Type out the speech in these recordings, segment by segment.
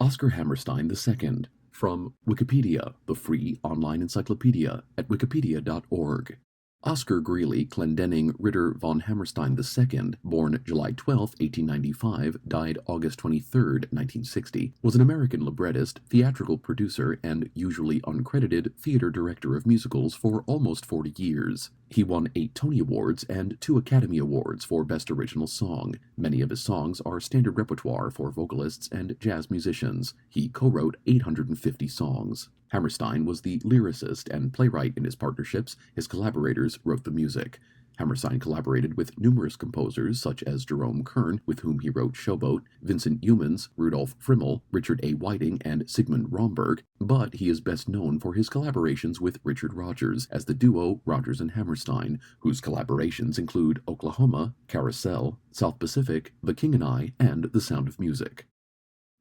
Oscar Hammerstein II, from Wikipedia, the free online encyclopedia at wikipedia.org. Oscar Greeley Clendenning Ritter von Hammerstein II, born July 12, 1895, died August 23, 1960, was an American librettist, theatrical producer, and usually uncredited theater director of musicals for almost 40 years. He won 8 Tony Awards and 2 Academy Awards for Best Original Song. Many of his songs are standard repertoire for vocalists and jazz musicians. He co-wrote 850 songs. Hammerstein was the lyricist and playwright in his partnerships. His collaborators wrote the music. Hammerstein collaborated with numerous composers such as Jerome Kern, with whom he wrote Showboat, Vincent Youmans, Rudolf Frimmel, Richard A. Whiting, and Sigmund Romberg, but he is best known for his collaborations with Richard Rodgers as the duo Rodgers and Hammerstein, whose collaborations include Oklahoma, Carousel, South Pacific, The King and I, and The Sound of Music.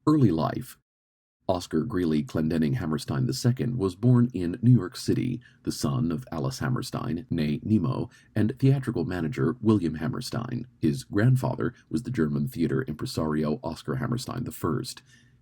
Early life. Oscar Greeley Clendenning Hammerstein II was born in New York City, the son of Alice Hammerstein, née Nemo, and theatrical manager William Hammerstein. His grandfather was the German theater impresario Oscar Hammerstein I.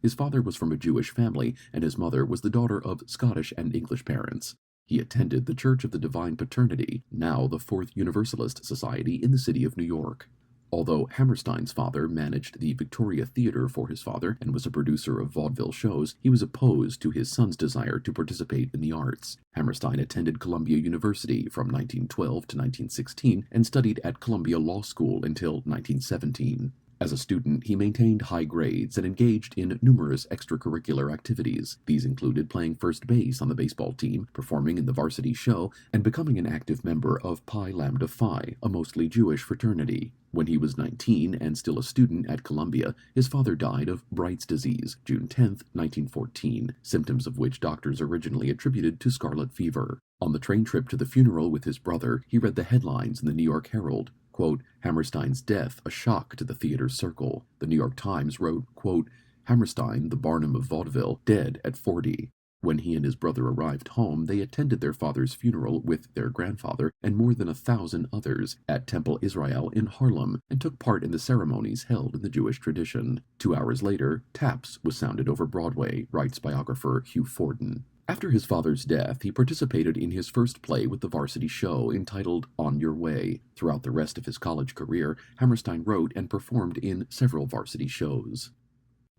His father was from a Jewish family, and his mother was the daughter of Scottish and English parents. He attended the Church of the Divine Paternity, now the Fourth Universalist Society in the city of New York. Although Hammerstein's father managed the Victoria Theatre for his father and was a producer of vaudeville shows, he was opposed to his son's desire to participate in the arts. Hammerstein attended Columbia University from 1912 to 1916 and studied at Columbia Law School until 1917. As a student, he maintained high grades and engaged in numerous extracurricular activities. These included playing first base on the baseball team, performing in the varsity show, and becoming an active member of Pi Lambda Phi, a mostly Jewish fraternity. When he was 19 and still a student at Columbia, his father died of Bright's disease, June 10, 1914, symptoms of which doctors originally attributed to scarlet fever. On the train trip to the funeral with his brother, he read the headlines in the New York Herald. Quote, Hammerstein's death, a shock to the theater circle. The New York Times wrote, quote, Hammerstein, the Barnum of vaudeville, dead at 40. When he and his brother arrived home, they attended their father's funeral with their grandfather and more than 1,000 others at Temple Israel in Harlem and took part in the ceremonies held in the Jewish tradition. 2 hours later, Taps was sounded over Broadway, writes biographer Hugh Forden. After his father's death, he participated in his first play with the varsity show entitled On Your Way. Throughout the rest of his college career, Hammerstein wrote and performed in several varsity shows.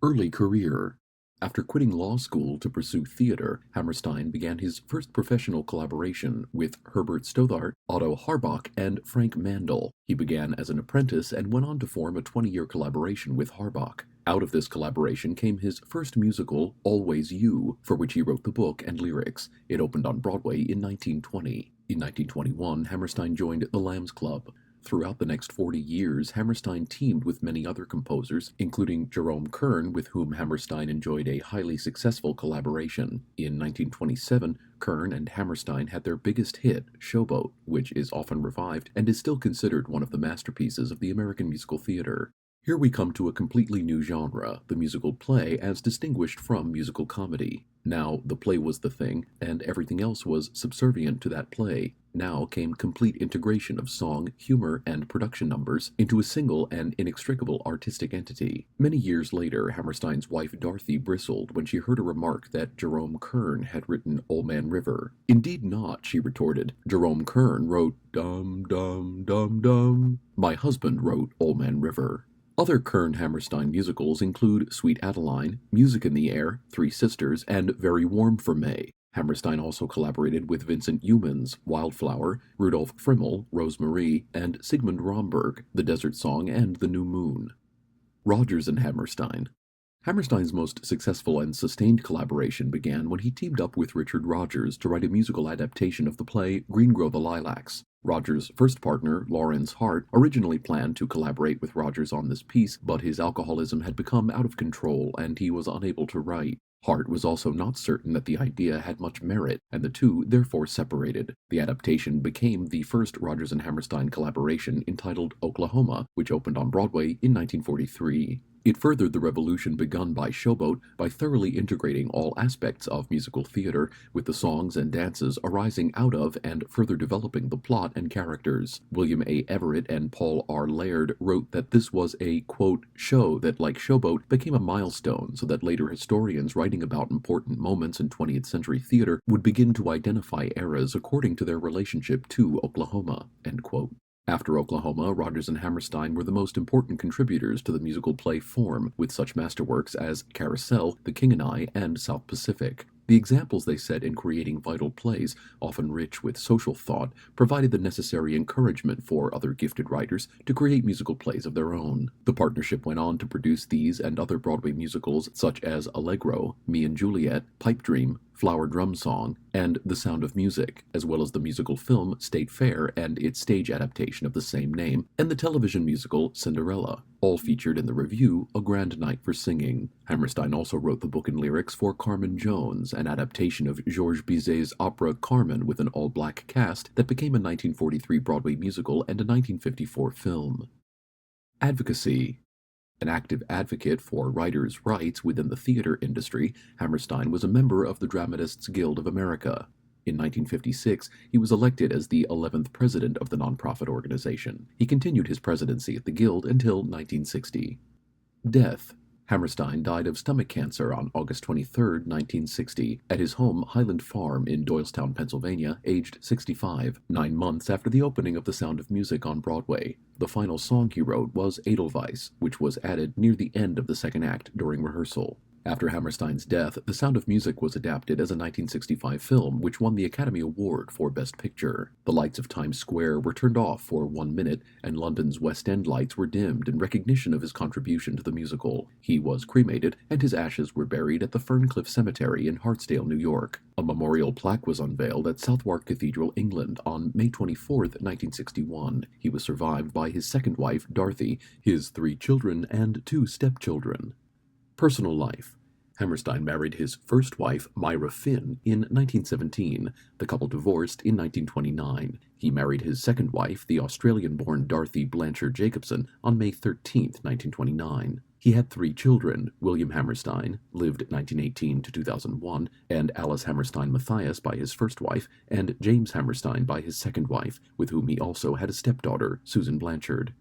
Early career. After quitting law school to pursue theater, Hammerstein began his first professional collaboration with Herbert Stothart, Otto Harbach, and Frank Mandel. He began as an apprentice and went on to form a 20-year collaboration with Harbach. Out of this collaboration came his first musical, Always You, for which he wrote the book and lyrics. It opened on Broadway in 1920. In 1921, Hammerstein joined the Lambs Club. Throughout the next 40 years, Hammerstein teamed with many other composers, including Jerome Kern, with whom Hammerstein enjoyed a highly successful collaboration. In 1927, Kern and Hammerstein had their biggest hit, Showboat, which is often revived and is still considered one of the masterpieces of the American musical theater. Here we come to a completely new genre, the musical play, as distinguished from musical comedy. Now, the play was the thing, and everything else was subservient to that play. Now came complete integration of song, humor, and production numbers into a single and inextricable artistic entity. Many years later, Hammerstein's wife Dorothy bristled when she heard a remark that Jerome Kern had written Old Man River. Indeed not, she retorted. Jerome Kern wrote Dum Dum Dum Dum. My husband wrote Old Man River. Other Kern-Hammerstein musicals include Sweet Adeline, Music in the Air, Three Sisters, and Very Warm for May. Hammerstein also collaborated with Vincent Youmans, Wildflower, Rudolf Frimmel, Rose-Marie, and Sigmund Romberg, The Desert Song and The New Moon. Rodgers and Hammerstein. Hammerstein's most successful and sustained collaboration began when he teamed up with Richard Rodgers to write a musical adaptation of the play Green Grow the Lilacs. Rodgers' first partner, Lawrence Hart, originally planned to collaborate with Rodgers on this piece, but his alcoholism had become out of control and he was unable to write. Hart was also not certain that the idea had much merit, and the two therefore separated. The adaptation became the first Rodgers and Hammerstein collaboration entitled Oklahoma, which opened on Broadway in 1943. It furthered the revolution begun by Showboat by thoroughly integrating all aspects of musical theater, with the songs and dances arising out of and further developing the plot and characters. William A. Everett and Paul R. Laird wrote that this was a, quote, show that, like Showboat, became a milestone so that later historians writing about important moments in 20th century theater would begin to identify eras according to their relationship to Oklahoma, end quote. After Oklahoma, Rodgers and Hammerstein were the most important contributors to the musical play form, with such masterworks as Carousel, The King and I, and South Pacific. The examples they set in creating vital plays, often rich with social thought, provided the necessary encouragement for other gifted writers to create musical plays of their own. The partnership went on to produce these and other Broadway musicals such as Allegro, Me and Juliet, Pipe Dream, Flower Drum Song, and The Sound of Music, as well as the musical film State Fair and its stage adaptation of the same name, and the television musical Cinderella, all featured in the review A Grand Night for Singing. Hammerstein also wrote the book and lyrics for Carmen Jones, an adaptation of Georges Bizet's opera Carmen with an all-black cast that became a 1943 Broadway musical and a 1954 film. Advocacy. An active advocate for writers' rights within the theater industry, Hammerstein was a member of the Dramatists Guild of America. In 1956, he was elected as the 11th president of the nonprofit organization. He continued his presidency at the Guild until 1960. Death. Hammerstein died of stomach cancer on August 23, 1960, at his home Highland Farm in Doylestown, Pennsylvania, aged 65, 9 months after the opening of The Sound of Music on Broadway. The final song he wrote was Edelweiss, which was added near the end of the second act during rehearsal. After Hammerstein's death, The Sound of Music was adapted as a 1965 film, which won the Academy Award for Best Picture. The lights of Times Square were turned off for 1 minute, and London's West End lights were dimmed in recognition of his contribution to the musical. He was cremated, and his ashes were buried at the Ferncliff Cemetery in Hartsdale, New York. A memorial plaque was unveiled at Southwark Cathedral, England, on May 24, 1961. He was survived by his second wife, Dorothy, his 3 children, and 2 stepchildren. Personal life. Hammerstein married his first wife, Myra Finn, in 1917. The couple divorced in 1929. He married his second wife, the Australian-born Dorothy Blanchard Jacobson, on May 13, 1929. He had 3 children, William Hammerstein, lived 1918 to 2001, and Alice Hammerstein Matthias by his first wife, and James Hammerstein by his second wife, with whom he also had a stepdaughter, Susan Blanchard.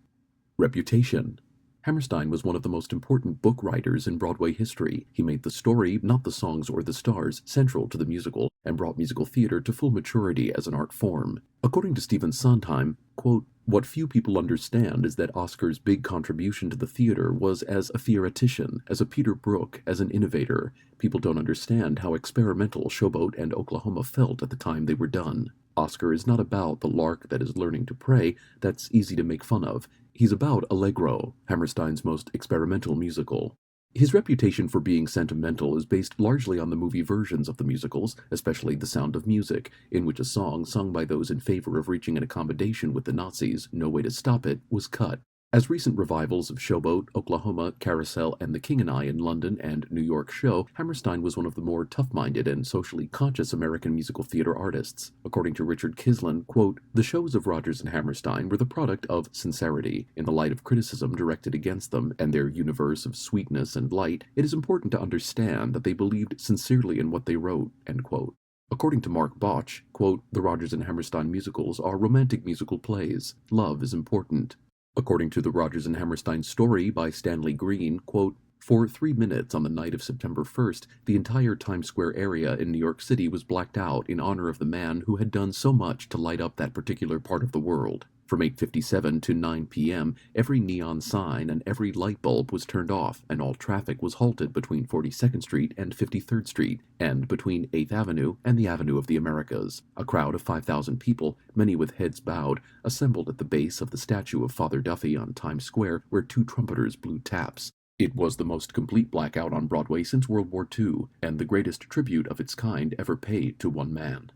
Reputation. Hammerstein was one of the most important book writers in Broadway history. He made the story, not the songs or the stars, central to the musical, and brought musical theater to full maturity as an art form. According to Stephen Sondheim, quote, "What few people understand is that Oscar's big contribution to the theater was as a theoretician, as a Peter Brook, as an innovator. People don't understand how experimental Showboat and Oklahoma felt at the time they were done. Oscar is not about the lark that is learning to pray, that's easy to make fun of. He's about Allegro, Hammerstein's most experimental musical." His reputation for being sentimental is based largely on the movie versions of the musicals, especially The Sound of Music, in which a song sung by those in favor of reaching an accommodation with the Nazis, No Way to Stop It, was cut. As recent revivals of Showboat, Oklahoma, Carousel, and The King and I in London and New York show, Hammerstein was one of the more tough-minded and socially conscious American musical theater artists. According to Richard Kislin, quote, "The shows of Rodgers and Hammerstein were the product of sincerity. In the light of criticism directed against them and their universe of sweetness and light, it is important to understand that they believed sincerely in what they wrote," end quote. According to Mark Botch, quote, "The Rodgers and Hammerstein musicals are romantic musical plays. Love is important." According to the Rodgers and Hammerstein story by Stanley Green, quote, "For 3 minutes on the night of September 1st, the entire Times Square area in New York City was blacked out in honor of the man who had done so much to light up that particular part of the world. From 8:57 to 9 p.m., every neon sign and every light bulb was turned off, and all traffic was halted between 42nd Street and 53rd Street, and between 8th Avenue and the Avenue of the Americas. A crowd of 5,000 people, many with heads bowed, assembled at the base of the statue of Father Duffy on Times Square, where 2 trumpeters blew taps. It was the most complete blackout on Broadway since World War II, and the greatest tribute of its kind ever paid to one man."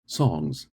Songs.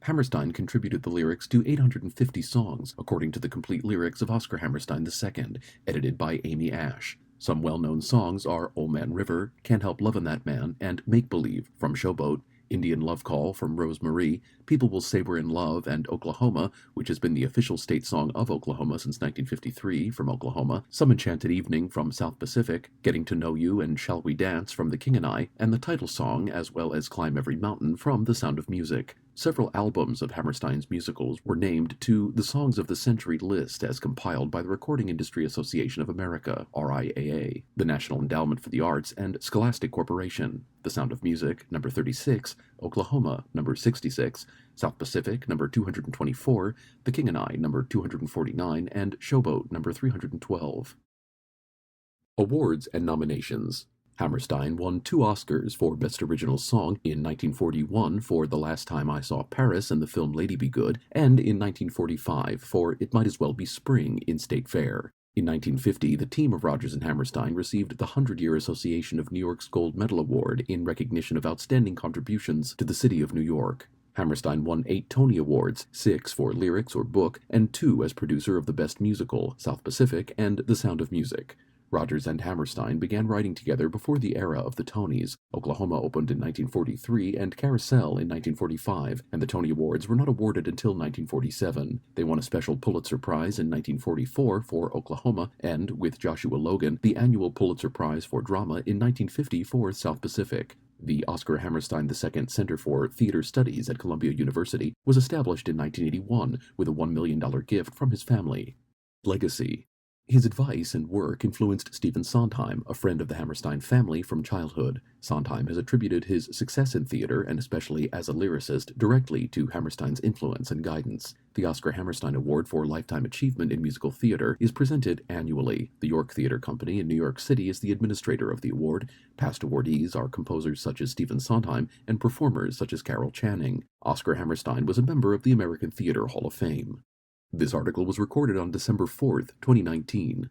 Hammerstein contributed the lyrics to 850 songs, according to the complete lyrics of Oscar Hammerstein II, edited by Amy Ash. Some well-known songs are Old Man River, Can't Help Lovin' That Man, and Make Believe from Showboat, Indian Love Call from Rose Marie, People Will Say We're in Love, and Oklahoma, which has been the official state song of Oklahoma since 1953 from Oklahoma, Some Enchanted Evening from South Pacific, Getting to Know You and Shall We Dance from The King and I, and the title song, as well as Climb Every Mountain from The Sound of Music. Several albums of Hammerstein's musicals were named to the Songs of the Century list as compiled by the Recording Industry Association of America, RIAA, the National Endowment for the Arts, and Scholastic Corporation. The Sound of Music, number 36, Oklahoma, number 66, South Pacific, number 224, The King and I, number 249, and Showboat, number 312. Awards and nominations. Hammerstein won 2 Oscars for Best Original Song in 1941 for The Last Time I Saw Paris in the film Lady Be Good, and in 1945 for It Might As Well Be Spring in State Fair. In 1950, the team of Rodgers and Hammerstein received the 100-Year Association of New York's Gold Medal Award in recognition of outstanding contributions to the city of New York. Hammerstein won 8 Tony Awards, 6 for lyrics or book, and 2 as producer of the Best Musical, South Pacific, and The Sound of Music. Rodgers and Hammerstein began writing together before the era of the Tonys. Oklahoma opened in 1943 and Carousel in 1945, and the Tony Awards were not awarded until 1947. They won a special Pulitzer Prize in 1944 for Oklahoma, and, with Joshua Logan, the annual Pulitzer Prize for Drama in 1950 for South Pacific. The Oscar Hammerstein II Center for Theater Studies at Columbia University was established in 1981 with a $1 million gift from his family. Legacy. His advice and work influenced Stephen Sondheim, a friend of the Hammerstein family from childhood. Sondheim has attributed his success in theater, and especially as a lyricist, directly to Hammerstein's influence and guidance. The Oscar Hammerstein Award for Lifetime Achievement in Musical Theater is presented annually. The York Theater Company in New York City is the administrator of the award. Past awardees are composers such as Stephen Sondheim and performers such as Carol Channing. Oscar Hammerstein was a member of the American Theater Hall of Fame. This article was recorded on December 4th, 2019.